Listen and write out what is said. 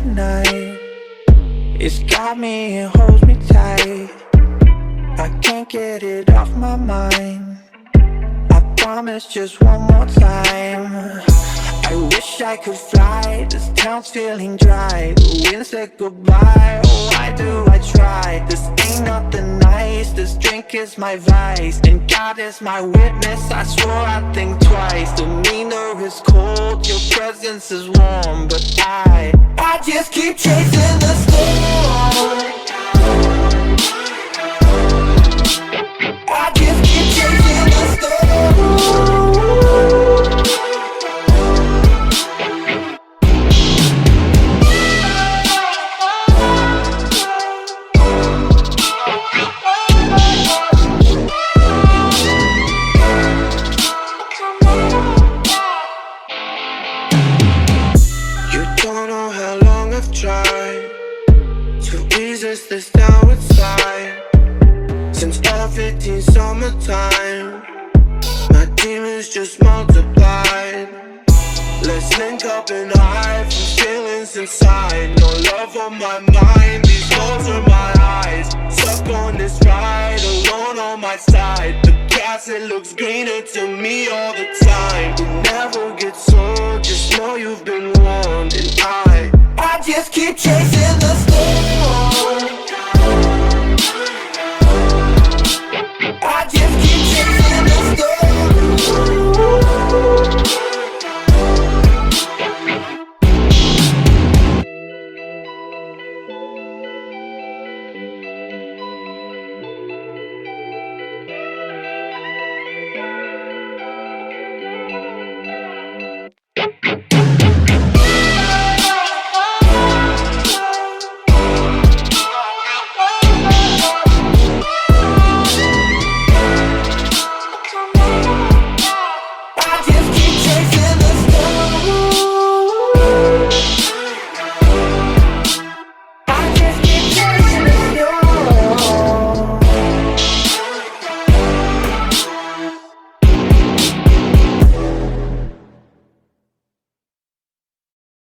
night. It's got me, it holds me tight. I can't get it off my mind. I promise just one more time. I wish I could fly, this town's feeling dry. The wind said goodbye, oh why do I try? This ain't nothing nice, this drink is my vice. And God is my witness, I swore I'd think twice. The demeanor is cold, your presence is warm. But I just keep chasing the storm. I just keep chasing the storm. Don't know how long I've tried to resist this downward slide. Since all 15 summertime, my demons just multiplied. Let's link up and hide from feelings inside. No love on my mind, these holes are my eyes. Stuck on this ride, alone on my side. The grass, it looks greener to me all the time. It never gets old, just know you've been warned. And I just keep chasing the storm.